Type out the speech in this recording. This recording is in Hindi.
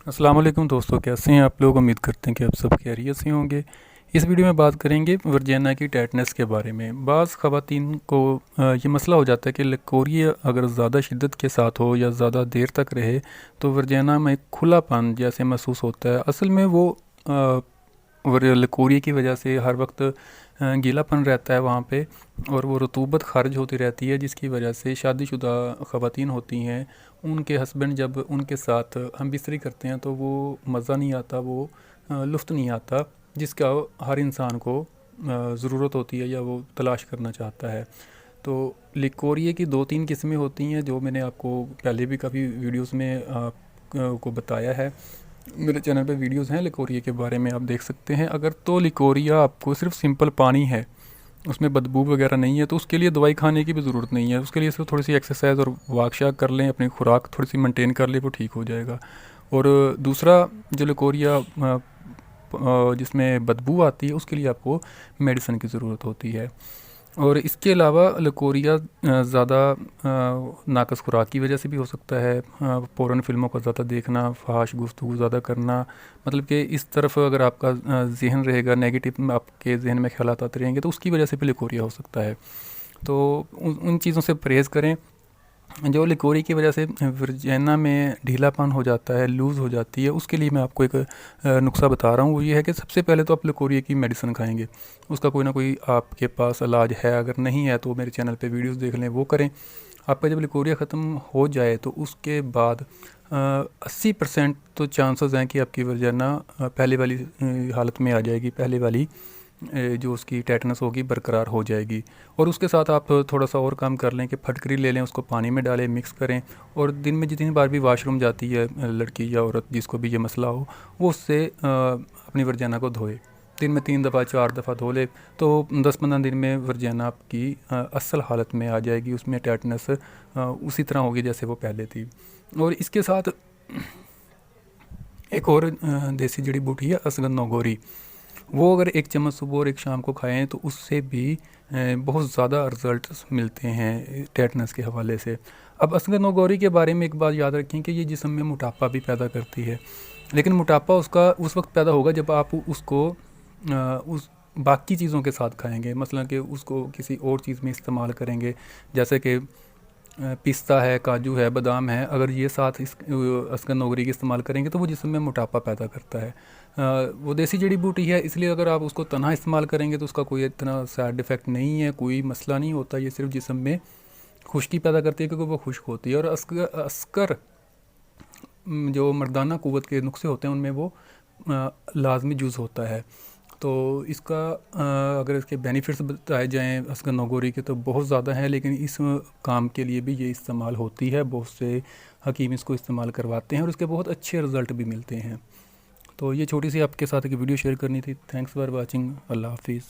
अस्सलाम वालेकुम दोस्तों, कैसे हैं आप लोग। उम्मीद करते हैं कि आप सब खैरियत से होंगे। इस वीडियो में बात करेंगे वर्जिना की टेटनस के बारे में। बाज़ ख़वातीन को ये मसला हो जाता है कि लकोरिया अगर ज़्यादा शिद्दत के साथ हो या ज़्यादा देर तक रहे तो वर्जिना में खुलापन जैसे महसूस होता है। असल में वो लकोरिया की वजह से हर वक्त गीलापन रहता है वहाँ पे, और वो रतूबत खारिज होती रहती है, जिसकी वजह से शादीशुदा ख़वातीन होती हैं, उनके हस्बैंड जब उनके साथ हम बिस्तरी करते हैं तो वो मज़ा नहीं आता, वो लुत्फ़ नहीं आता जिसका हर इंसान को ज़रूरत होती है या वो तलाश करना चाहता है। तो लिकोरिया की 2-3 किस्में होती हैं जो मैंने आपको पहले भी काफ़ी वीडियोस में को बताया है। मेरे चैनल पे वीडियोस हैं लिकोरिया के बारे में, आप देख सकते हैं। अगर तो लिकोरिया आपको सिर्फ सिंपल पानी है, उसमें बदबू वगैरह नहीं है, तो उसके लिए दवाई खाने की भी ज़रूरत नहीं है। उसके लिए सिर्फ थोड़ी सी एक्सरसाइज और वाक शाक कर लें, अपनी खुराक थोड़ी सी मेंटेन कर लें, वो ठीक हो जाएगा। और दूसरा जो लिकोरिया जिसमें बदबू आती है, उसके लिए आपको मेडिसिन की ज़रूरत होती है। और इसके अलावा लकोरिया ज़्यादा नाकस खुराक की वजह से भी हो सकता है। फ़ौरन फ़िल्मों को ज़्यादा देखना, फ़हाश गुफ्तगू ज़्यादा करना, मतलब कि इस तरफ अगर आपका ज़हन रहेगा, नेगेटिव आपके जहन में ख्यालात आते रहेंगे, तो उसकी वजह से भी लकोरिया हो सकता है। तो उन चीज़ों से परहेज़ करें। जो लिकोरी की वजह से वर्जिना में ढीलापन हो जाता है, लूज़ हो जाती है, उसके लिए मैं आपको एक नुस्खा बता रहा हूँ। वो ये है कि सबसे पहले तो आप लिकोरिया की मेडिसिन खाएंगे, उसका कोई ना कोई आपके पास इलाज है। अगर नहीं है तो मेरे चैनल पे वीडियोस देख लें, वो करें। आपका जब लिकोरिया ख़त्म हो जाए तो उसके बाद 80% तो चांसेस हैं कि आपकी वर्जिना पहले वाली हालत में आ जाएगी, पहले वाली जो उसकी टेटनस होगी बरकरार हो जाएगी। और उसके साथ आप थोड़ा सा और काम कर लें कि फटकरी ले लें, उसको पानी में डालें, मिक्स करें, और दिन में जितनी बार भी वाशरूम जाती है लड़की या औरत जिसको भी ये मसला हो, वो उससे अपनी वर्जिना को धोए। दिन में 3 दफ़ा 4 दफ़ा धो ले तो 10-15 दिन में वर्जिना आपकी असल हालत में आ जाएगी। उसमें टेटनस उसी तरह होगी जैसे वो पहले थी। और इसके साथ एक और देसी जड़ी बूटी है असगंध नौगोरी। वो अगर 1 चम्मच सुबह और 1 शाम को खाएं तो उससे भी बहुत ज़्यादा रिज़ल्ट्स मिलते हैं टेटनस के हवाले से। अब असगंध नौगोरी के बारे में एक बात याद रखें कि ये जिस्म में मोटापा भी पैदा करती है, लेकिन मोटापा उसका उस वक्त पैदा होगा जब आप उसको उस बाकी चीज़ों के साथ खाएंगे। मसलन कि उसको किसी और चीज़ में इस्तेमाल करेंगे, जैसे कि पिस्ता है, काजू है, बादाम है। अगर ये साथ इस असगंध नौगरी की इस्तेमाल करेंगे तो वो जिस्म में मोटापा पैदा करता है। वो देसी जड़ी बूटी है, इसलिए अगर आप उसको तनहा इस्तेमाल करेंगे तो उसका कोई इतना साइड इफ़ेक्ट नहीं है, कोई मसला नहीं होता। ये सिर्फ जिस्म में खुश्की पैदा करती है क्योंकि वो खुश्क होती है। और अस्कर जो मर्दाना क़ुव्वत के नुस्खे होते हैं उनमें वो लाजमी जुज़ होता है। तो इसका अगर इसके बेनिफिट्स बताए जाएँ असगंध नौगोरी के तो बहुत ज़्यादा हैं, लेकिन इस काम के लिए भी ये इस्तेमाल होती है। बहुत से हकीम इसको इस्तेमाल करवाते हैं और इसके बहुत अच्छे रिज़ल्ट भी मिलते हैं। तो ये छोटी सी आपके साथ एक वीडियो शेयर करनी थी। Thanks for watching. अल्लाह हाफिज़।